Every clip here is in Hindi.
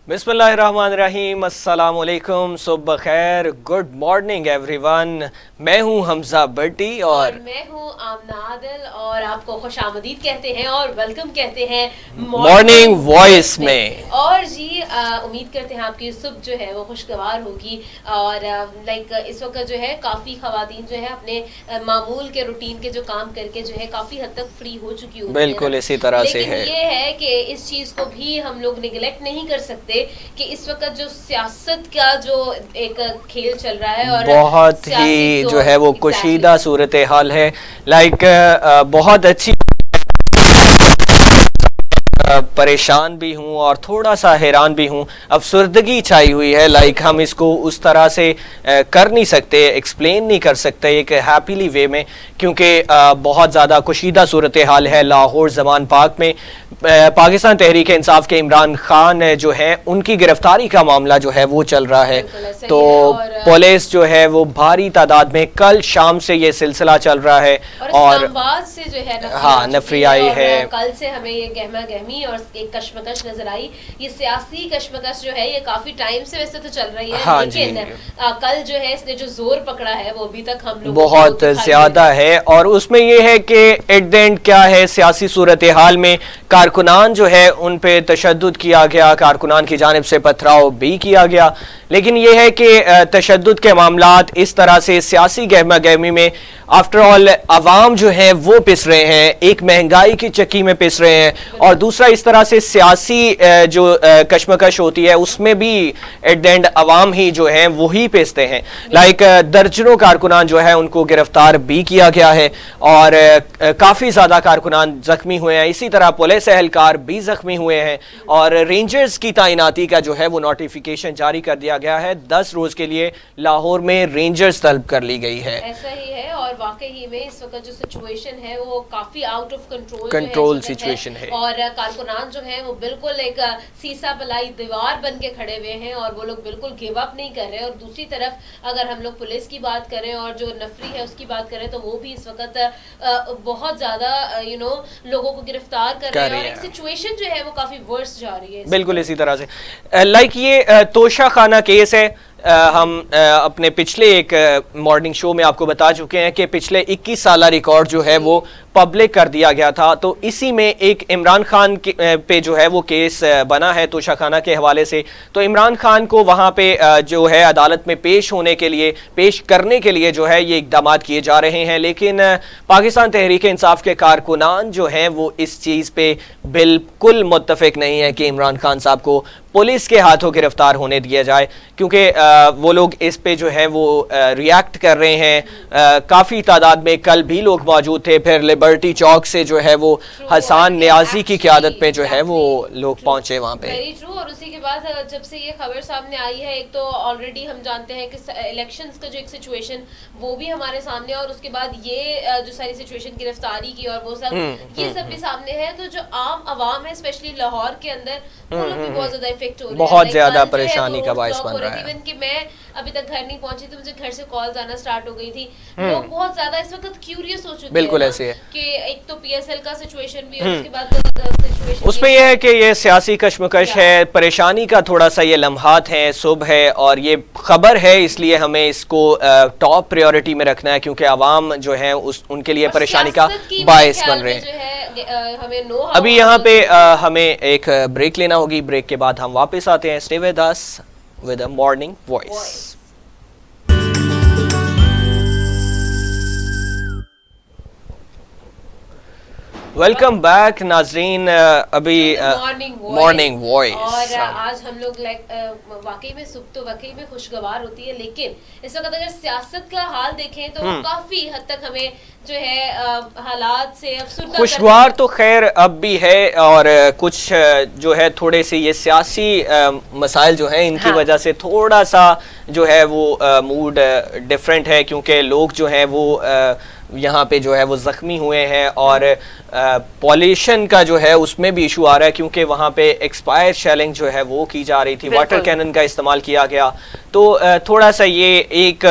बिस्मिल्लाहिर्रहमानिर्रहीम, अस्सलाम वालेकुम, सुबह खैर, गुड मॉर्निंग एवरीवन। मैं हूं हमजा भट्टी और मैं हूं आमना आदिल और आपको खुशामदीद कहते हैं और वेलकम कहते हैं मॉर्निंग वॉइस में। और जी उम्मीद करते हैं आपकी सुबह जो है वो खुशगवार होगी। और इस वक्त जो है काफ़ी ख़वातीन जो है अपने मामूल के रूटीन के जो काम करके जो है काफ़ी हद तक फ्री हो चुकी होती है। बिल्कुल इसी तरह से है। लेकिन ये है कि इस चीज़ को भी हम लोग निगलेक्ट नहीं कर सकते कि इस वक्त जो सियासत का जो एक खेल चल रहा है और बहुत ही जो है वो कुशीदा सूरत हाल है। बहुत अच्छी परेशान भी हूँ और थोड़ा सा हैरान भी हूँ, अफसरदगी छाई हुई है। हम इसको उस तरह से कर नहीं सकते, एक्सप्लेन नहीं कर सकते एक हैप्पीली वे में, क्योंकि बहुत ज़्यादा कुशीदा सूरत हाल है लाहौर जमान पाक में। पाकिस्तान तहरीक इंसाफ के इमरान खान जो है उनकी गिरफ्तारी का मामला जो है वो चल रहा है। तो पुलिस जो है वो भारी तादाद में, कल शाम से ये सिलसिला चल रहा है और से जो है नफरी आई है। कल से हमें ये गहमा गहमी और एक कश्मकश नजर आई। ये सियासी कश्मकश जो है ये काफी टाइम से वैसे तो चल रही है, हाँ, लेकिन कल जो है इसने जो जोर पकड़ा है वो अभी तक हम लोग बहुत ज्यादा है। और उसमें ये है कि एट द एंड क्या है, सियासी सूरत हाल में कारकुनान जो है उन पे तशद्दुद किया गया, कारकुनान की जानिब से पथराव भी किया गया। लेकिन यह है कि तशद्दुद के मामलात इस तरह से सियासी गहमा गहमी में आफ्टर ऑल अवाम जो है वो पिस रहे हैं, एक महंगाई की चक्की में पिस रहे हैं, और दूसरा इस तरह से सियासी जो कश्मकश होती है उसमें भी एट द एंड अवाम ही जो है वही पिसते हैं। दर्जनों कारकुनान जो है उनको गिरफ्तार भी किया गया है और काफ़ी ज़्यादा कारकुनान जख्मी हुए हैं। इसी तरह पुलिस एहलकार भी जख्मी हुए हैं और रेंजर्स की तैनाती का जो है वो नोटिफिकेशन जारी कर दिया गया है। 10 रोज के लिए लाहौर में रेंजर्स तलब कर ली गई है। ऐसा ही है और वाकई में इस वक्त जो सिचुएशन है वो काफी आउट ऑफ कंट्रोल सिचुएशन है और कारकुनान जो है वो बिल्कुल एक सीसा बलाई दीवार बन के खड़े हुए हैं और वो लोग बिल्कुल गिव अप नहीं कर रहे। और दूसरी तरफ अगर हम लोग पुलिस की बात करें और जो नफरी है उसकी बात करें तो वो भी इस वक्त बहुत ज्यादा लोगों को गिरफ्तार कर रहे हैं और एक सिचुएशन जो है वो काफी वर्स जा रही है। बिल्कुल इसी तरह से ये तोशा खाना केस है। हम अपने पिछले एक मॉर्निंग शो में आपको बता चुके हैं कि पिछले 21 साल रिकॉर्ड जो है वो पब्लिक कर दिया गया था। तो इसी में एक इमरान खान पे जो है वो केस बना है तोशा खाना के हवाले से। तो इमरान खान को वहाँ पे जो है अदालत में पेश करने के लिए जो है ये इकदाम किए जा रहे हैं। लेकिन पाकिस्तान तहरीक इंसाफ के कारकुनान जो हैं वो इस चीज़ पे बिल्कुल मुत्तफिक नहीं है कि इमरान खान साहब को पुलिस के हाथों गिरफ्तार होने दिया जाए, क्योंकि वो लोग इस पे जो है वो रिएक्ट कर रहे हैं। काफ़ी तादाद में कल भी लोग मौजूद थे। फिर लिबर्टी चौक से जो है वो हसन नियाजी की क़यादत में जो है वो लोग पहुंचे वहाँ पे। Very true. और उसी के बाद जब से ये खबर सामने आई है, एक तो ऑलरेडी हम जानते हैं कि इलेक्शंस का जो एक सिचुएशन वो भी हमारे सामने है और उसके बाद ये जो सारी सिचुएशन गिरफ्तारी की और वो सब ये सब भी सामने है। तो जो आम आवाम है स्पेशली लाहौर के अंदर वो लोग भी बहुत ज्यादा इफेक्ट हो रहे हैं, बहुत ज्यादा परेशानी का बायस बन रहा है। इवन कि मैं अभी तक घर नहीं पहुंची तो मुझे घर से कॉल्स आना स्टार्ट हो गई थी। लोग बहुत ज्यादा इस वक्त क्यूरियस हो चुके हैं। बिल्कुल ऐसे है कि एक तो पीएसएल का सिचुएशन भी है, उसके बाद उसमें यह है कि ये सियासी कश्मकश है, परेशानी का थोड़ा सा ये लम्हात है, सुबह है और ये खबर है, इसलिए हमें इसको टॉप प्रायोरिटी में रखना है, क्योंकि आवाम जो है उनके लिए परेशानी का बायस बन रहे हैं। अभी यहाँ पे हमें एक ब्रेक लेना होगी। ब्रेक के बाद हम वापस आते हैं। Stay with us with a morning voice. Welcome back नाजरीन। अभी मॉर्निंग वॉइस और आज हम लोग वाकई में सुबह तो वाकई में खुशगवार होती है, लेकिन इस वक्त अगर सियासत का हाल देखें तो काफी हद तक हमें जो है हालात से अफसुर्दा। खुशगवार तो खैर अब भी है और कुछ जो है थोड़े से ये सियासी मसाइल जो हैं इनकी वजह से थोड़ा सा जो है वो मूड डिफरेंट है, क्योंकि लोग जो हैं वो यहाँ पे जो है वो ज़ख्मी हुए हैं और पॉल्यूशन का जो है उसमें भी इशू आ रहा है, क्योंकि वहाँ पे एक्सपायर शेलिंग जो है वो की जा रही थी, वाटर कैनन का इस्तेमाल किया गया। तो थोड़ा सा ये एक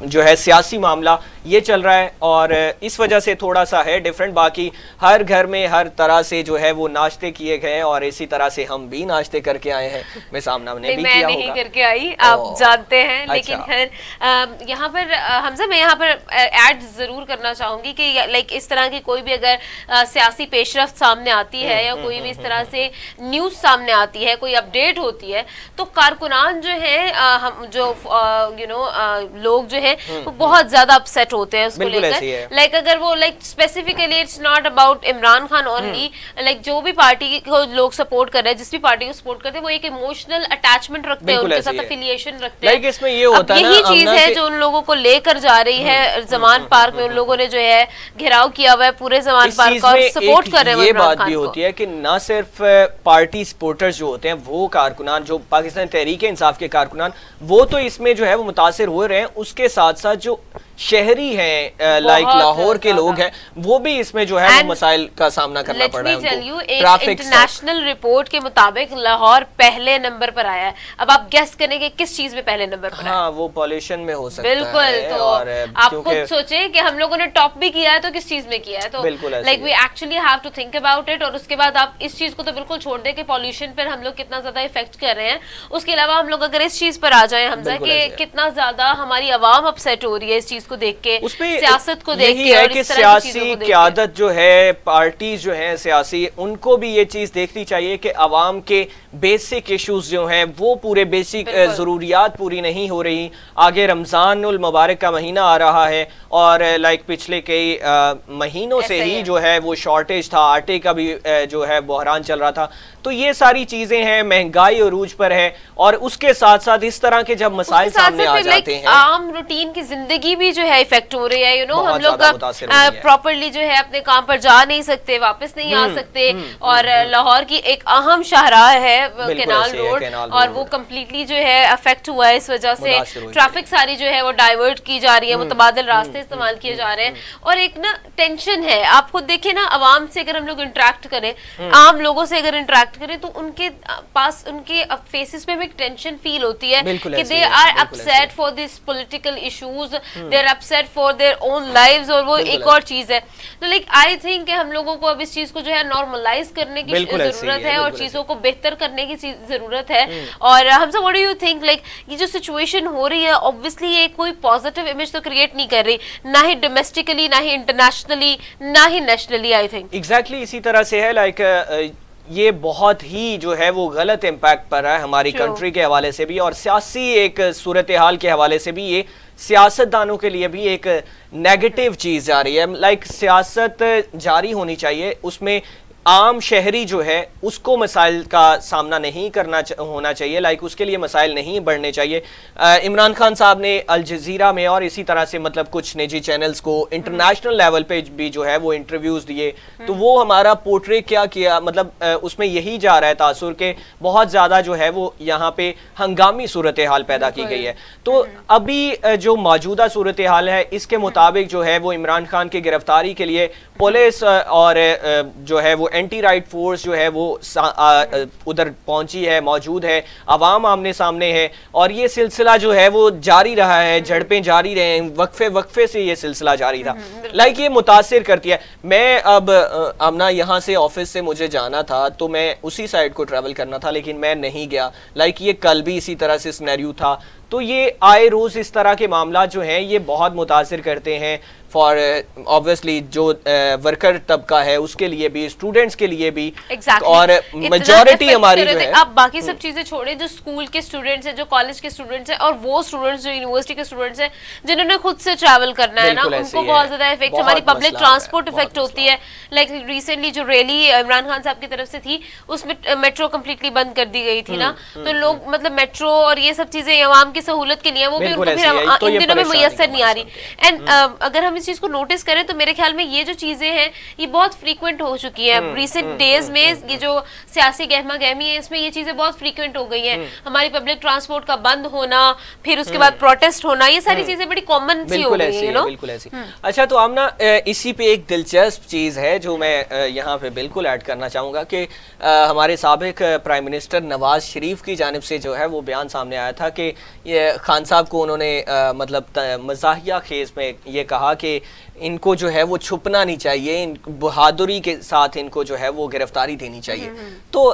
जो है सियासी मामला ये चल रहा है और इस वजह से थोड़ा सा है डिफरेंट। बाकी हर घर में हर तरह से जो है वो नाश्ते किए गए और इसी तरह से हम भी नाश्ते करके आए हैं। मैं सामना ने भी मैं किया नहीं होगा। करके आई, आप जानते हैं। अच्छा। लेकिन खैर यहाँ पर हमजा मैं यहाँ पर ऐड जरूर करना चाहूंगी कि लाइक इस तरह की कोई भी अगर सियासी पेशरफ्त सामने आती है या कोई भी इस तरह से न्यूज सामने आती है, कोई अपडेट होती है, तो कारकुनान जो है हम जो लोग जो है वो बहुत ज्यादा अपसेट होते हैं उसको लेकर। लाइक अगर वो like specifically it's not about Imran Khan only, like जो भी पार्टी को लोग सपोर्ट कर रहे हैं, जिस भी पार्टी को सपोर्ट करते हैं, वो एक इमोशनल अटैचमेंट रखते हैं, उनके साथ एफिलिएशन रखते हैं। इसमें ये होता है यही चीज है जो उन लोगों को लेकर जा रही है जमान पार्क में। उन लोगों ने जो है घेराव किया हुआ है पूरे जमान पार्क का और सपोर्ट कर रहे हैं। ये बात भी होती है कि ना सिर्फ पार्टी सपोर्टर्स जो होते हैं वो कारकुनान, जो पाकिस्तान तहरीक-ए-इंसाफ के कारकुनान, वो तो इसमें जो है वो मुतासिर हो रहे हैं, उसके साथ साथ जो शहरी हैं लाइक लाहौर के लोग हैं वो भी इसमें जो है वो मसाइल का सामना करना पड़ रहा है उनको। एक इंटरनेशनल रिपोर्ट के मुताबिक लाहौर पहले नंबर पर आया है। अब आप गेस करेंगे किस चीज में पहले नंबर पर हाँ, वो पॉल्यूशन में हो सकता बिल्कुल है। तो और आप खुद सोचें कि हम लोगों ने टॉप भी किया है तो किस चीज में किया है। तो like we actually have to think about it. और उसके बाद आप इस चीज को तो बिल्कुल छोड़ दें कि पॉल्यूशन पर हम लोग कितना ज्यादा इफेक्ट कर रहे हैं। उसके अलावा हम लोग अगर इस चीज पर आ जाए हमजा कि कितना ज्यादा हमारी आवाम अपसेट हो रही है इस चीज को देख के, सियासत को देख के। है कि सियासी क़यादत जो है, पार्टीज जो है सियासी, उनको भी ये चीज देखनी चाहिए कि अवाम के बेसिक इश्यूज जो हैं वो पूरे बेसिक जरूरियात पूरी नहीं हो रही। आगे रमजानुल मुबारक का महीना आ रहा है और लाइक पिछले कई महीनों से ही जो है वो शॉर्टेज था, आटे का भी जो है बहरान चल रहा था। तो ये सारी चीजें हैं, महंगाई अरूज पर है और उसके साथ साथ इस तरह के जब मसाइल सामने आ जाते हैं, आम रूटीन की जिंदगी भी जो है इफेक्ट हो रही है। हम लोग प्रॉपरली जो है अपने काम पर जा नहीं सकते, वापस नहीं आ सकते। और लाहौर की एक अहम शाहराह है कैनाल रोड और वो कम्प्लीटली जो है अफेक्ट हुआ है। इस वजह से ट्रैफिक सारी जो है वो डाइवर्ट की जा रही है, मुतबादिल रास्ते इस्तेमाल किए जा रहे हैं और एक ना टेंशन है। आप खुद देखिए ना, अवाम से अगर हम लोग इंटरेक्ट करें, आम लोगों से अगर इंटरेक्ट करें तो उनके पास उनके फेसेस पे एक टेंशन फील होती है कि they are upset for this political issues, they are upset for their own lives. और वो एक और चीज है तो लाइक आई थिंक हम लोगों को अब इस चीज को जो है नॉर्मलाइज करने की जरूरत है और चीजों को बेहतर करने की जरूरत है। और हमसे what do you think, like ये जो सिचुएशन हो रही है ऑब्वियसली ये कोई पॉजिटिव इमेज तो क्रिएट नहीं कर रही, ना ही डोमेस्टिकली, ना ही इंटरनेशनली, ना ही नेशनली। आई थिंक एग्जैक्टली इसी तरह से है। लाइक ये बहुत ही जो है वो गलत इम्पैक्ट पड़ रहा है हमारी कंट्री के हवाले से भी और सियासी एक सूरत हाल के हवाले से भी। ये सियासतदानों के लिए भी एक नेगेटिव चीज़ जा रही है। लाइक सियासत जारी होनी चाहिए, उसमें आम शहरी जो है उसको मसाइल का सामना नहीं करना होना चाहिए। लाइक उसके लिए मसाइल नहीं बढ़ने चाहिए। इमरान खान साहब ने अल जजीरा में और इसी तरह से मतलब कुछ निजी चैनल्स को इंटरनेशनल लेवल पे भी जो है वो इंटरव्यूज दिए, तो वो हमारा पोर्ट्रे क्या किया, मतलब उसमें यही जा रहा है तासुर के बहुत ज़्यादा जो है वो यहाँ पे हंगामी सूरत हाल पैदा की गई है। तो अभी जो मौजूदा सूरत हाल है इसके मुताबिक जो है वो इमरान खान की गिरफ्तारी के लिए पुलिस और जो है वो एंटी राइट फोर्स जो है वो उधर पहुंची है, मौजूद है, अवाम आमने सामने है और ये सिलसिला जो है वो जारी रहा है, झड़पें जारी रहे, वक्फे से ये सिलसिला जारी था। लाइक ये मुतासिर करती है। मैं अब आमना यहाँ से ऑफिस से मुझे जाना था तो मैं उसी साइड को ट्रैवल करना था लेकिन मैं नहीं गया। लाइक ये कल भी इसी तरह से सिनेरियो था। तो ये आए रोज इस तरह के मामला जो हैं ये बहुत मुतासिर करते हैं फॉर ऑब्वियसली जो वर्कर तबका है उसके लिए भी, स्टूडेंट्स के लिए भी। और मेजॉरिटी हमारी जो है, आप बाकी सब चीजें छोड़े, जो स्कूल के स्टूडेंट्स हैं, जो कॉलेज के स्टूडेंट्स हैं और वो स्टूडेंट्स जो यूनिवर्सिटी के स्टूडेंट्स हैं जिन्होंने खुद से ट्रैवल करना है ना, उनको बहुत ज्यादा इफेक्ट, हमारी पब्लिक ट्रांसपोर्ट इफेक्ट होती है। लाइक रिसेंटली जो रैली इमरान खान साहब की तरफ से थी उसमें मेट्रो कम्प्लीटली बंद कर दी गई थी ना, तो लोग मतलब मेट्रो और ये सब चीजें आवाम की सहूलत के लिए वो भी उनको फिर इन दिनों में मुयस्सर नहीं आ रही। एंड अगर हम इस इस चीज को नोटिस करें तो मेरे ख्याल में ये जो चीजें हैं ये बहुत फ्रीक्वेंट हो चुकी है रिसेंट डेज में। ये जो सियासी गहमा गहमी है इसमें ये चीजें बहुत फ्रीक्वेंट हो गई हैं। हमारी पब्लिक ट्रांसपोर्ट का बंद होना, फिर उसके बाद प्रोटेस्ट होना, ये सारी चीजें बड़ी कॉमन सी हो गई है, बिल्कुल ऐसी। अच्छा, तो आमना इसी पे एक दिलचस्प चीज है जो मैं यहाँ पे बिल्कुल ऐड करना चाहूंगा कि हमारे साबिक प्राइम मिनिस्टर नवाज शरीफ की जानिब से जो है वो बयान सामने आया था कि ये खान साहब को उन्होंने मतलब मज़ाहिया खेज में ये कहा कि इनको जो है वो छुपना नहीं चाहिए, इन बहादुरी के साथ इनको जो है वो गिरफ्तारी देनी चाहिए। तो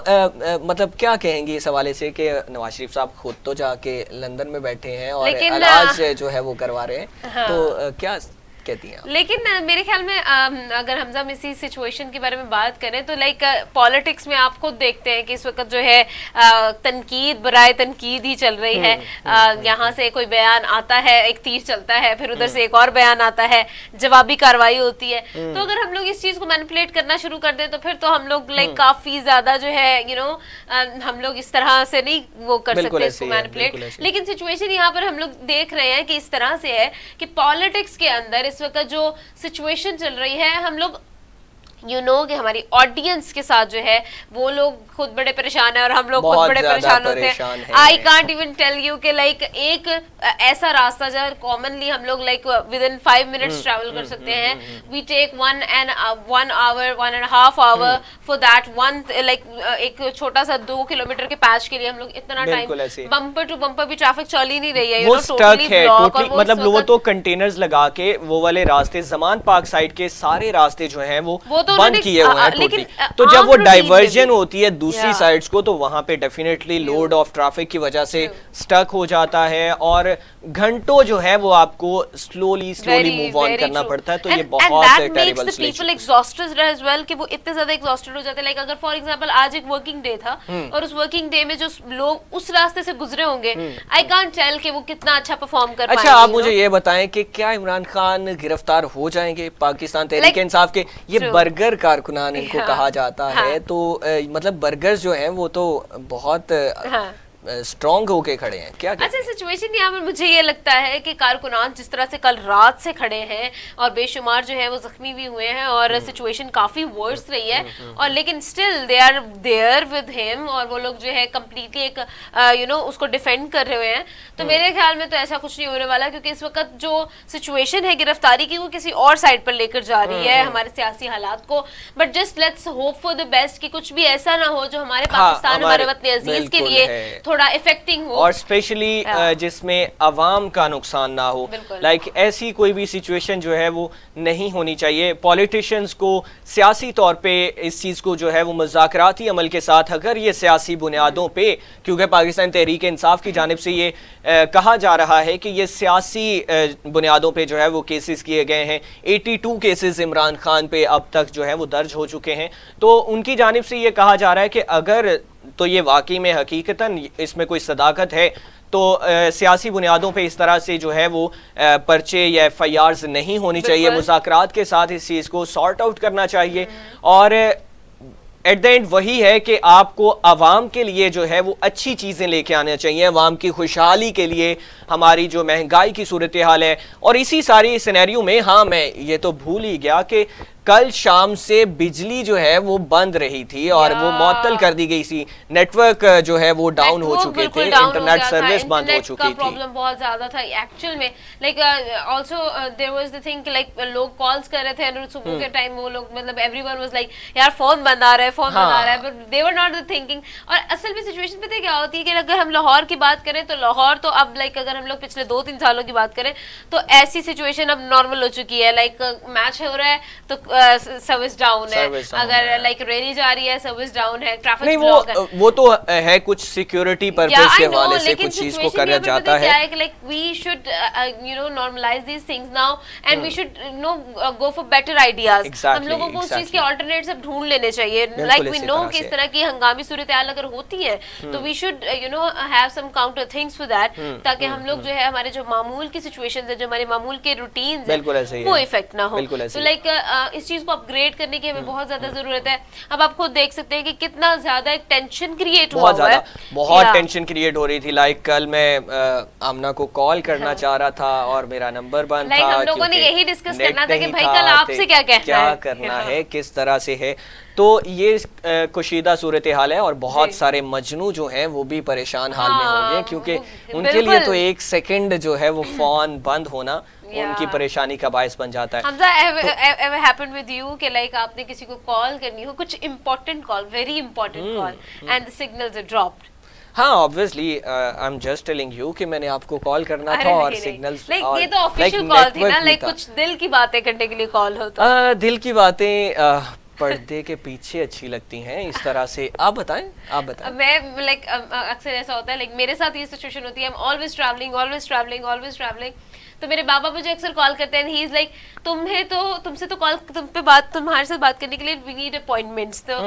मतलब क्या कहेंगे इस हवाले से कि नवाज शरीफ साहब खुद तो जाके लंदन में बैठे हैं और इलाज जो है वो करवा रहे हैं, हाँ। तो क्या कहती हैं? लेकिन मेरे ख्याल में अगर हम इसी सिचुएशन के बारे में बात करें तो लाइक पॉलिटिक्स में आप खुद देखते हैं कि इस वक्त जो है तनकीद बराए तनकीद ही चल रही है। यहाँ से कोई बयान आता है, एक तीर चलता है, फिर उधर से एक और बयान आता है, जवाबी कार्रवाई होती है। तो अगर हम लोग इस चीज को मैनिपुलेट करना शुरू कर दें तो फिर तो हम लोग लाइक काफी ज्यादा जो है हम लोग इस तरह से नहीं वो कर सकते इसको मैनिपुलेट। लेकिन सिचुएशन यहाँ पर हम लोग देख रहे हैं कि इस तरह से है कि पॉलिटिक्स के अंदर इस वक्त जो सिचुएशन चल रही है, हम लोग कि हमारी ऑडियंस के साथ जो है वो लोग खुद बड़े परेशान है और हम लोग खुद बड़े परेशान होते हैं। I can't even tell you कि लाइक एक ऐसा रास्ता जहाँ कॉमनली हम लोग like within 5 minutes travel कर सकते हैं, we take 1 hour 1.5 hour for that one, like एक छोटा सा 2 किलोमीटर के पैच के लिए हम लोग इतना टाइम बम्पर टू बम्पर भी ट्रैफिक चल ही नहीं रही है, वो स्टक है टोटली। मतलब वो तो कंटेनर्स लगा के वो वाले रास्ते जमान पार्क साइड के सारे रास्ते जो हैं वो बंद किए हुए हैं टोटली। तो जब वो डाइवर्जन होती है दूसरी साइड्स को तो वहां पे डेफिनेटली लोड ऑफ ट्रैफिक की वजह से स्टक हो जाता है और घंटों जो है वो आपको स्लोली मूव ऑन करना पड़ता है। तो ये बहुत terrible people exhausted as well कि वो इतने ज्यादा एग्जॉस्टेड हो जाते हैं। लाइक अगर फॉर एग्जांपल आज एक वर्किंग डे था और उस वर्किंग डे में जो लोग उस रास्ते से गुजरे होंगे, आई कांट टेल कि वो कितना अच्छा परफॉर्म कर पाएंगे। अच्छा, आप मुझे ये बताएं कि क्या इमरान खान गिरफ्तार हो जाएंगे? पाकिस्तान तहरीक इंसाफ के ये बर्गर कारकुनान इनको कहा जाता है, तो मतलब बर्गर्स जो हैं वो तो बहुत स्ट्रॉन्ग होके खड़े हैं। क्या अच्छा, सिचुएशन यहाँ पर मुझे ये लगता है कि कारकुनान जिस तरह से कल रात से खड़े हैं और बेशुमार जो है वो जख्मी भी हुए हैं और सिचुएशन काफी वर्स रही है, और लेकिन still they are there with him और वो लोग जो है कंप्लीटली एक उसको डिफेंड कर रहे हुए हैं। तो मेरे ख्याल में तो ऐसा कुछ नहीं होने वाला, क्योंकि इस वक्त जो सिचुएशन है गिरफ्तारी की वो किसी और साइड पर लेकर जा रही है हमारे सियासी हालात को। But just let's hope for the best कि कुछ भी ऐसा ना हो जो हमारे पाकिस्तान, हमारे वतन अजीज के लिए थोड़ा इफेक्टिंग हो, और स्पेशली जिसमें अवाम का नुकसान ना हो। लाइक ऐसी कोई भी सिचुएशन जो है वो नहीं होनी चाहिए। पॉलिटिशियंस को सियासी तौर पे इस चीज़ को जो है वो मुज़ाकराती अमल के साथ, अगर ये सियासी बुनियादों पे, क्योंकि पाकिस्तान तहरीक इंसाफ की जानिब से ये कहा जा रहा है कि ये सियासी बुनियादों पे जो है वो केसेस किए गए हैं। 82 केसेस इमरान खान पे अब तक जो है वो दर्ज हो चुके हैं। तो उनकी जानिब से ये कहा जा रहा है कि अगर तो ये वाकई में हकीकतन इसमें कोई सदाकत है तो सियासी बुनियादों पे इस तरह से जो है वो पर्चे या FIRs नहीं होनी चाहिए। मुज़ाकरात के साथ इस चीज़ को सॉर्ट आउट करना चाहिए, और एट द एंड वही है कि आपको आवाम के लिए जो है वो अच्छी चीज़ें लेके आना चाहिए, आवाम की खुशहाली के लिए। हमारी जो महंगाई की सूरत हाल है, और इसी सारी सिनेरियो में हाँ मैं ये तो भूल ही गया कि कल शाम से बिजली जो है वो बंद रही थी और वो मुअत्तल कर दी गई थी। नेटवर्क जो है वो डाउन हो चुके थे, इंटरनेट सर्विस बंद हो चुकी थी। प्रॉब्लम बहुत ज्यादा था एक्चुअल में। Like also there was the thing like लोग कॉल्स कर रहे थे सुबह के टाइम, वो लोग मतलब एवरीवन वाज लाइक यार फोन बंद आ रहा है, फोन बंद आ रहा है, but they were not the thinking. और असल में सिचुएशन पता है क्या होती है कि अगर हम लाहौर की बात करें तो लाहौर तो अब लाइक अगर हम लोग पिछले 2-3 सालों की बात करें तो ऐसी सिचुएशन अब नॉर्मल हो चुकी है। लाइक मैच हो रहा है तो सर्विस डाउन है, अगर लाइक रैली जा रही है सर्विस डाउन है, ट्रैफिक ब्लॉक है। वो तो है कुछ सिक्योरिटी पर्पस के हवाले से कुछ चीज को कर जाता है। Like we should normalise these things now and we should go for better ideas. हम लोगों को उस चीज के अल्टरनेट्स अब ढूंढ लेने चाहिए। लाइक वी नो कि इस तरह की हंगामी सूरत हाल अगर होती है तो we should have some counter things for that, ताकि हम लोग जो है हमारे जो मामूल की सिचुएशंस है, जो हमारे मामूल के रूटीन्स है, वो इफेक्ट ना हो। तो लाइक इस चीज को अपग्रेड करने की हमें बहुत ज्यादा जरूरत है। अब आप खुद देख सकते हैं कि कितना ज्यादा एक टेंशन क्रिएट हुआ है, बहुत टेंशन क्रिएट हो रही थी। लाइक कल मैं आमना को कॉल करना चाह रहा था और मेरा नंबर बंद था। हम लोगों ने यही डिस्कस करना था कि भाई कल आपसे क्या करना है, किस तरह से है। तो ये कुशीदा सूरत हाल है और बहुत सारे मजनू जो हैं वो भी परेशान हाल में होंगे, क्योंकि उनके लिए तो एक सेकंड जो है वो फोन बंद होना उनकी परेशानी का बायस बन जाता है। Hamza ever happened with you कि लाइक आपने किसी को कॉल करनी हो, कुछ important call, very important call, and the signals are dropped? हाँ, obviously I am just telling you कि मैंने आपको कॉल करना था और सिग्नल्स ये तो ऑफिशियल कॉल थी ना, लाइक कुछ दिल की बातें करने के लिए कॉल हो तो दिल की बातें पर्दे के पीछे अच्छी लगती हैं, इस तरह से। आप बताएं। मैं लाइक अक्सर ऐसा होता है, लाइक मेरे साथ ये सिचुएशन होती है, आई एम ऑलवेज ट्रैवलिंग। तो मेरे बाबा मुझे अक्सर कॉल करते हैं, ही इज लाइक तुमसे तो कॉल तुम्हारे साथ बात करने के लिए वी नीड अपॉइंटमेंट्स। तो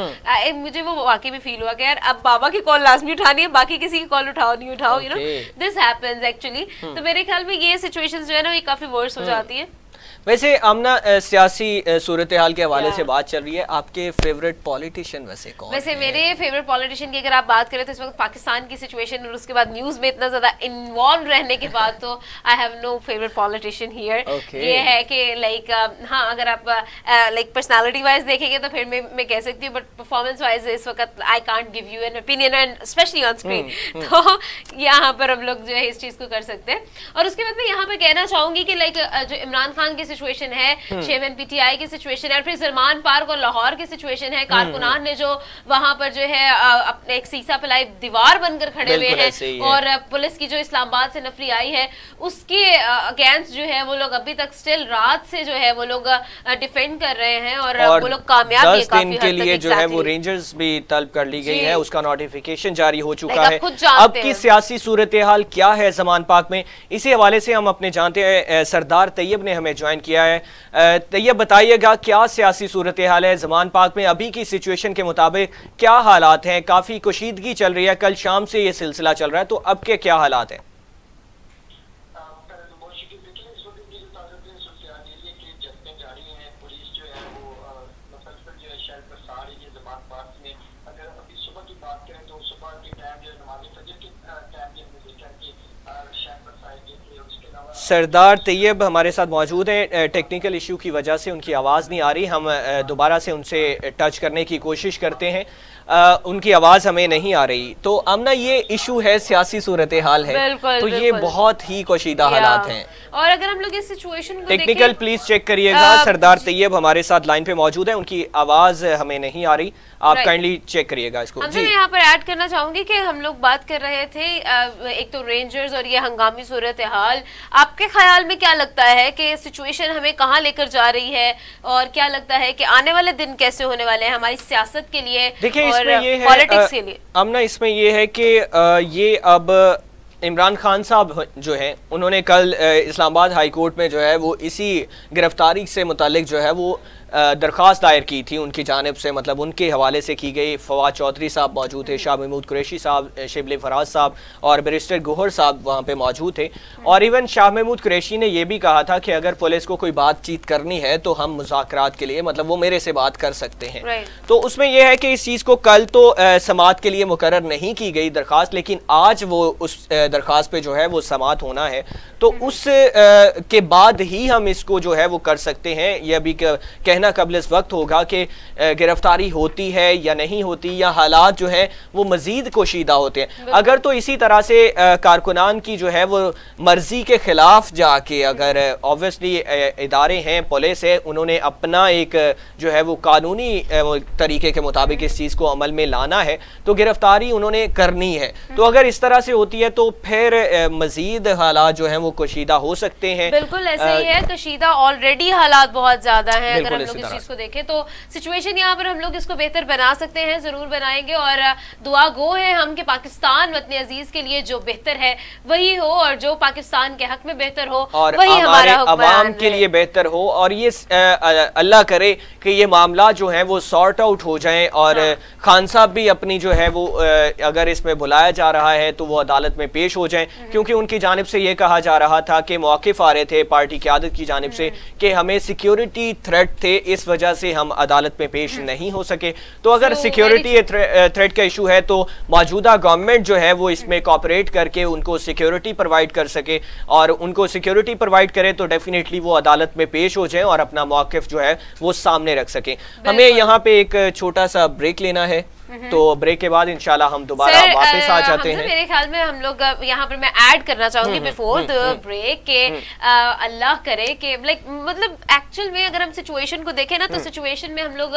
मुझे वो वाकई में फील हुआ कि यार अब बाबा की कॉल लाजमी उठानी है, बाकी किसी की कॉल उठाओ नहीं उठाओ, you know this happens actually. तो मेरे ख्याल में ये सिचुएशंस जो है ना ये काफी वर्स हो जाती है। वैसे आमना, सियासी सूरत हाल के हवाले से बात चल रही है, आपके फेवरेट पॉलिटिशियन वैसे कौन है? वैसे मेरे फेवरेट पॉलिटिशियन की अगर आप बात करें तो इस वक्त पाकिस्तान की सिचुएशन और उसके बाद न्यूज में इतना ज्यादा इन्वॉल्व रहने के बाद तो I have no favourite politician here. ये है कि लाइक हाँ, अगर आप लाइक पर्सनालिटी वाइज देखेंगे तो फिर मैं कह सकती हूँ, बट परफॉर्मेंस वाइज इस वक्त I can't give you an opinion, and specially on screen. तो यहाँ पर हम लोग जो है इस चीज को कर सकते हैं। और उसके बाद मैं यहाँ पे कहना चाहूंगी कि लाइक जो इमरान खान की सिचुएशन है, शेवन पीटीआई की सिचुएशन है, और फिर सलमान पार्क और लाहौर की सिचुएशन है, कारकुनान ने जो वहां पर जो है अपने एक सीसा पिलाई दीवार बनकर खड़े हुए हैं, और पुलिस की जो इस्लामाबाद से नफरी आई है उसके अगेंस्ट जो है वो लोग अभी तक स्टिल रात से जो है वो लोग डिफेंड कर रहे हैं, और वो लोग कामयाब भी काफी हद तक। के लिए जो है वो रेंजर्स भी तलब कर ली गई है, उसका नोटिफिकेशन जारी हो चुका है। अब की सियासी सूरत हाल क्या है ज़मान पाक में, इसी हवाले से हम अपने जानते हैं। सरदार तैयब ने हमें ज्वाइन किया है। तैयब, बताइएगा क्या सियासी सूरत हाल है ज़मान पाक में, अभी की सिचुएशन के मुताबिक क्या हालात हैं? काफ़ी कशीदगी चल रही है, कल शाम से ये सिलसिला चल रहा है, तो अब के क्या हालात हैं? सरदार तैयब हमारे साथ मौजूद हैं। टेक्निकल इशू की वजह से उनकी आवाज़ नहीं आ रही, हम दोबारा से उनसे टच करने की कोशिश करते हैं, उनकी आवाज़ हमें नहीं आ रही। तो आमना, ये इशू है, सियासी सूरत हाल है, तो ये बहुत ही कशीदा हालात हैं। और अगर हम लोग इस सिचुएशन को टेक्निकल प्लीज चेक करिएगा। सरदार तैयब हमारे साथ लाइन पे मौजूद है, उनकी आवाज़ हमें नहीं आ रही, आप काइंडली चेक करिएगा इसको। मैं यहाँ पर ऐड करना चाहूंगी कि हम लोग बात कर रहे थे एक तो रेंजर्स और ये हंगामी सूरत हाल, आपके ख्याल में क्या लगता है कि सिचुएशन हमें कहाँ लेकर जा रही है, और क्या लगता है कि आने वाले दिन कैसे होने वाले हैं हमारी सियासत के लिए और पॉलिटिक्स के लिए? अमना, इसमें ये है कि ये अब इमरान खान साहब जो हैं उन्होंने कल इस्लामाबाद हाई कोर्ट में जो है वो इसी गिरफ्तारी से मुतालिक जो है वो दरख्वास्त दायर की थी उनकी जानिब से, मतलब उनके हवाले से की गई। फवाद चौधरी साहब मौजूद थे, शाह महमूद कुरैशी साहब, शिबली फराज साहब और बैरिस्टर गोहर साहब वहाँ पे मौजूद थे। और इवन शाह महमूद कुरैशी ने यह भी कहा था कि अगर पुलिस को कोई बातचीत करनी है तो हम मुज़ाकरात के लिए, मतलब वो मेरे से बात कर सकते हैं। तो उसमें यह है कि इस चीज़ को कल तो समाअत के लिए मुकर्रर नहीं की गई दरख्वास्त, लेकिन आज वो उस दरख्वास्त पे जो है वो समाअत होना है, तो उस के बाद ही हम इसको जो है वो कर सकते हैं। यह भी कहना कबल इस वक्त होगा कि गिरफ्तारी होती है या नहीं होती, या हालात जो है वो मजीद कोशीदा होते हैं। अगर तो इसी तरह से कारकुनान की जो है वो मर्जी के खिलाफ जाके, अगर ऑब्वियसली इदारे हैं, पुलिस है, उन्होंने अपना एक जो है वो कानूनी तरीके के मुताबिक इस चीज़ को अमल में लाना है, तो गिरफ्तारी उन्होंने करनी है। तो अगर इस तरह से होती है तो फिर मजीद हालात जो है वो कशीदा हो सकते हैं। बिल्कुल ऐसा ही है, कशीदा ऑलरेडी हालात बहुत ज्यादा हैं। अगर हम लोग इस चीज को देखें तो सिचुएशन यहाँ पर हम लोग इसको बेहतर बना सकते हैं, जरूर बनाएंगे, और दुआ गो है हम कि पाकिस्तान वतन अजीज के लिए जो बेहतर है वही हो, और जो पाकिस्तान के हक में बेहतर हो और वही हमारा अवाम के लिए बेहतर हो। और ये अल्लाह करे कि ये मामला जो है वो सॉर्ट आउट हो जाए, और खान साहब भी अपनी जो है वो अगर इसमें बुलाया जा रहा है तो वो अदालत में पेश हो जाए, क्योंकि उनकी जानिब से ये कहा जा रहा था कि मौक़िफ़ आ रहे थे पार्टी क़यादत की जानिब से कि हमें सिक्योरिटी थ्रेट थे इस वजह से हम अदालत में पेश नहीं हो सके। तो अगर सिक्योरिटी थ्रेट का इशू है तो मौजूदा गवर्नमेंट जो है वो इसमें कॉपरेट करके उनको सिक्योरिटी प्रोवाइड कर सके, और उनको सिक्योरिटी प्रोवाइड करे तो डेफिनेटली वो अदालत में पेश हो जाए और अपना मौक़िफ़ जो है वो सामने रख सके। हमें यहाँ पे एक छोटा सा ब्रेक लेना है, तो ब्रेक के बाद इंशाल्लाह हम दोबारा वापस आ जाते हैं। मेरे ख्याल में हम लोग यहाँ पर मैं ऐड करना चाहूंगी बिफोर द ब्रेक के अल्लाह करे कि मतलब एक्चुअल में अगर हम सिचुएशन को देखें ना तो सिचुएशन में हम लोग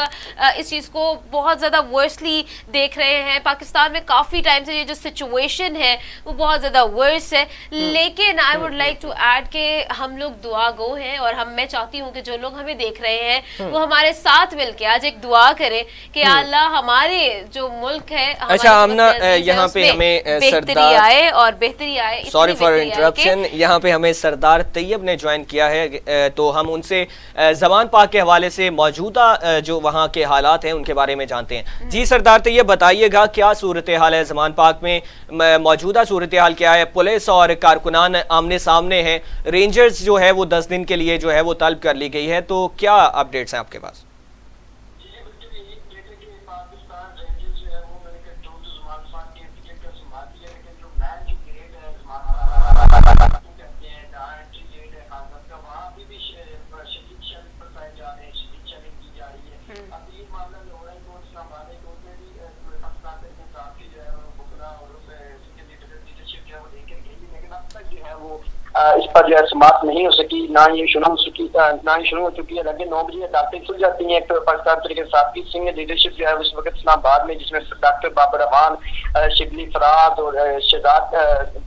इस चीज को बहुत ज्यादा वर्सली देख रहे हैं। पाकिस्तान में काफी टाइम से ये जो सिचुएशन है वो बहुत ज्यादा वर्स है, लेकिन I would like to add के हम लोग दुआ गो हैं और मैं चाहती हूँ कि जो लोग हमें देख रहे हैं वो हमारे साथ मिलकर आज एक दुआ करें कि अल्लाह हमारे जो मुल्क है, अच्छा आमना यहाँ पे हमें बेहतरी आए और बेहतरी आए। सॉरी फॉर इंटरप्शन, यहाँ पे हमें सरदार तैयब ने ज्वाइन किया है, तो हम उनसे ज़मान पाक के हवाले से मौजूदा जो वहाँ के हालात हैं उनके बारे में जानते हैं। जी सरदार तैयब, बताइएगा क्या सूरत हाल है ज़मान पाक में, मौजूदा सूरत हाल क्या है? पुलिस और कारकुनान आमने सामने हैं, रेंजर्स जो है वो 10 दिन के लिए जो है वो तलब कर ली गई है, तो क्या अपडेट्स हैं आपके पास? इस पर जो है समाप्त नहीं हो सकी, ना ये शुरू हो चुकी है। लगभग 9 बजे अदालतें खुल जाती हैं। तो पाकिस्तान तरीके साबिर सिंह लीडरशिप जो है उस वक्त इस्लामाबाद में, जिसमें डॉक्टर बाबर रहमान, शिबली फराद और शहजाद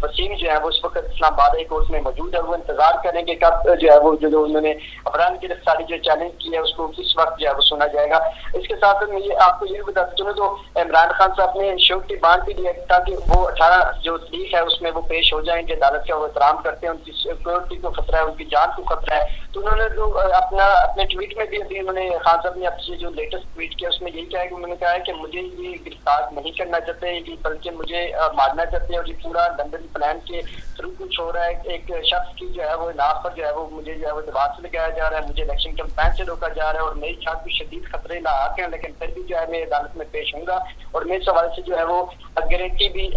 वसीम जो है वो इस वक्त इस्लामाबाद हाई कोर्ट में मौजूद है। वो इंतजार करेंगे कब जो है वो जो उन्होंने अफरान गिरफ्तारी जो चैलेंज की है उसको किस वक्त जो है वो सुना जाएगा। इसके साथ मैं आपको ये बताता चलूँ तो इमरान खान साहब ने श्योरिटी बांध भी दिया ताकि वो 18 जो तारीख है उसमें वो पेश हो जाएंगे, अदालत का वो एहतराम करते हैं, उनकी सिक्योरिटी को खतरा है, उनकी जान को खतरा है। तो उन्होंने जो अपने ट्वीट में भी अभी उन्होंने खान साहब ने अपने जो लेटेस्ट ट्वीट किया उसमें यही कहा है कि उन्होंने कहा है कि मुझे ये गिरफ्तार नहीं करना चाहते बल्कि मुझे मारना चाहते हैं, और ये पूरा लंदन प्लान के थ्रू कुछ हो रहा है। एक शख्स की जो है वो नाफ पर जो है वो मुझे जो है वो दबाव से लगाया जा रहा है, मुझे इलेक्शन कैंपेन से रोका जा रहा है और मेरी जान भी शदीद खतरे लाक हैं, लेकिन फिर भी जो है मैं अदालत में पेश होऊंगा और मैं इस हवाले से जो है वो गारंटी भी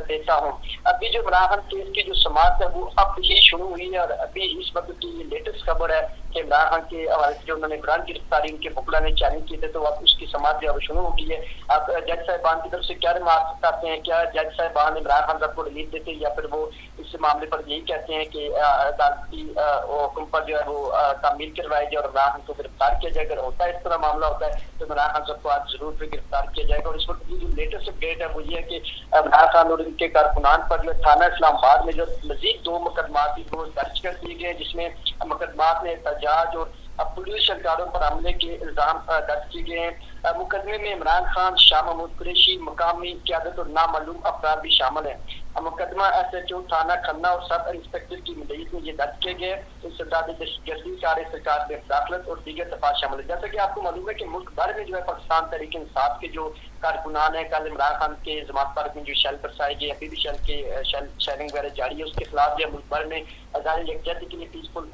देता हूँ। अभी जो इमरान खान केस की जो समाप्त है वो अब ही शुरू हुई है और अभी इस वक्त की ये लेटेस्ट खबर है कि इमरान खान के हवाले से जो उन्होंने इमरान गिरफ्तारी उनके बुकला ने चैलेंज किए थे, तो अब उसकी समाप्त जो है शुरू हो गई है। आप जज साहिबान की तरफ से क्या रिमार्क करते हैं? क्या जज साहिबान इमरान खान साहब को रिलीज देते हैं या फिर वो इस मामले पर यही कहते हैं कि अदालती हुक्म पर जो है वो तामील करवाई जाए और इमरान खान को गिरफ्तार किया जाए? अगर होता है इस तरह मामला होता है तो इमरान खान साहब को आज जरूर भी गिरफ्तार किया जाएगा। और इस वक्त की जो लेटेस्ट अपडेट है वो ये है कि इमरान खान और उनके कारकुनान पर जो थाना इस्लामाबाद में जो मजीद 2 मुकदमात दर्ज कर दिए गए, जिसमें मुकदमात में एहतजाज और पुलिस सरकारों पर हमले के इल्जाम दर्ज किए गए हैं। मुकदमे में इमरान खान, शाह महमूद कुरैशी, मकामी क़यादत और नामालूम अफराद भी शामिल हैं। मुकदमा SHO थाना खन्ना और सब इंस्पेक्टर की मदईत में ये दर्ज किए गए। जस्टिस कार्य सरकार में दाखिलत और दीगर दफात शामिल है। जैसा कि आपको मालूम है कि मुल्क भर में जो है पाकिस्तान तहरीक इंसाफ के जो कारकुनान है, कल इमरान खान के जमात पार्क में जो शेल बरसाए गए, अभी भी शेलिंग वगैरह जारी है, उसके खिलाफ जो मुल्क भर में अदालत यकजहती के लिए पीसफुल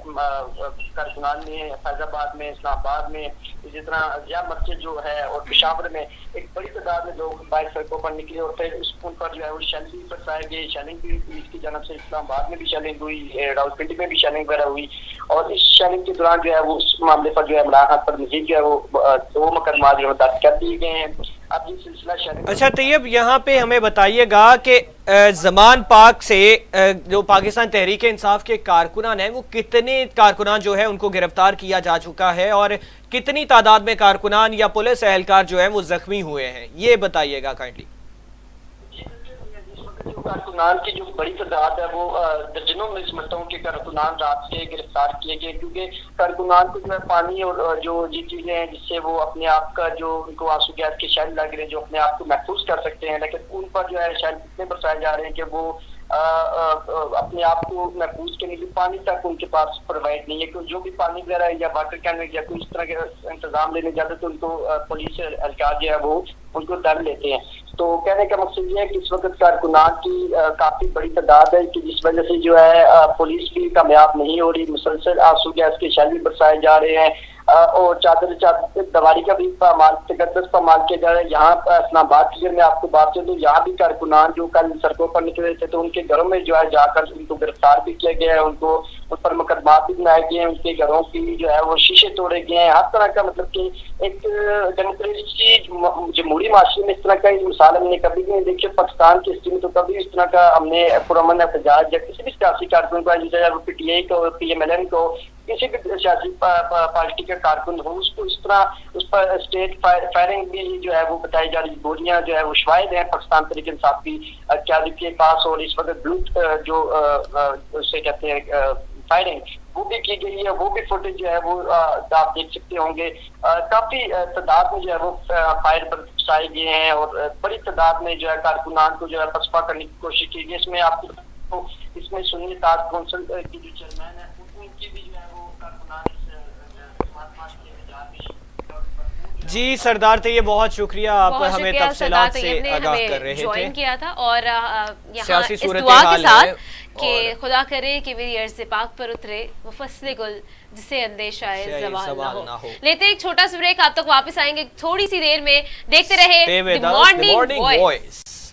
कारकुनान में, फैजाबाद में, इस्लामाबाद में, इसी तरह जिया मस्जिद जो है और पेशावर में एक बड़ी तादाद में लोग बाहर सड़कों पर निकले और फिर उस पर जो है वो शेलिंग बरसाए गए। शेलिंग भी पुलिस की जानब से इस्लामाबाद में भी शेलिंग हुई, रावलपिंडी में भी शेलिंग वगैरह हुई और इस शेलिंग के दौरान जो है वो उस मामले पर जो है इमरान खान पर मजीद जो है वो 2 मुकदमा जो है दर्ज कर दिए गए हैं। अब ये सिलसिला शेलिंग। अच्छा तैयब, यहाँ पे हमें बताइएगा कि ज़मान पाक से जो पाकिस्तान तहरीक इंसाफ के कारकुनान हैं वो कितने कारकुनान जो है उनको गिरफ्तार किया जा चुका है और कितनी तादाद में कारकुनान या पुलिस एहलकार जो है वो जख्मी हुए हैं, ये बताइएगा काइंडली। कारकुनान की जो बड़ी तादाद है वो दर्जनों में समझता हूँ कि कारकुनान रात से गिरफ्तार किए गए, क्योंकि कारकुनान को जो है पानी और जो ये चीजें हैं जिससे वो अपने आप का जो उनको आंसू गैस के शेल लग रहे हैं जो अपने आप को महफूज कर सकते हैं, लेकिन उन पर जो है शेल इतने बरसाए जा रहे हैं कि वो अपने आप को महफूज करने के लिए पानी तक उनके पास प्रोवाइड नहीं है। क्योंकि जो भी पानी वगैरह या वाटर कैन या कोई इस तरह के इंतजाम लेने जाते तो उनको पुलिस एहलकार जो है वो उनको डर लेते हैं। तो कहने का मकसद ये है कि इस वक्त कारकुनान की काफी बड़ी तादाद है कि जिस वजह से जो है पुलिस भी कामयाब नहीं हो रही, मुसलसल आंसू गैस के शेल भी बरसाए जा रहे हैं। और चादर दवारी का भी इस्तेमाल तकद्दुस इस्तेमाल किया जा रहा है। यहाँ इस्लामाबाद क्लियर में आपको बात करूं तो यहाँ भी कारकुनान जो कल सड़कों पर निकले थे तो उनके घरों में जो है जाकर उनको गिरफ्तार भी किया गया है, उनको उन पर मुकदमा भी बनाए गए हैं, उनके घरों की जो है वो शीशे तोड़े गए हैं। हर तरह का मतलब कि एक डेमोक्रेसी जमहूरी माशरे में इस तरह का मिसाल हमने कभी भी नहीं देखी। पाकिस्तान की हिस्ट्री में तो कभी इस तरह का हमने पुरअमन एहतजाज या किसी भी सियासी कारकुन को, चाहे वो PTI को, PMLN को, किसी भी सियासी पार्टी का कारकुन हो, उसको इस तरह उस पर स्टेट फायरिंग भी जो है वो बताई जा रही है। गोलियां जो है वो शायद है पाकिस्तान तरीके इंसाफ की क्यादत के पास, और इस वक्त ब्लूट जो उसे कहते हैं फायरिंग वो भी की गई है। वो भी फुटेज जो है वो आप देख सकते होंगे। काफी तादाद में जो है वो फायर बरसाए गए हैं और बड़ी तादाद में जो है कारकुनान को जो है पसपा करने की कोशिश की गई। इसमें आपको इसमें सुन्नी ताज कौंसिल की जो चेयरमैन है उनकी भी जो है वो कारकुनान जी सरदार तैयब, बहुत शुक्रिया, आप हमें तफसीलात से आगाह कर रहे थे। किया था और यहाँ इस सूरत दुआ के साथ कि और खुदा करे कि मेरी अर्ज़ पाक पर उतरे वो फसले गुल जिसे अंदेशा है ज़वाल ना हो। लेते एक छोटा सा ब्रेक, आप तक वापस आएंगे थोड़ी सी देर में। देखते रहे द मॉर्निंग वॉइस।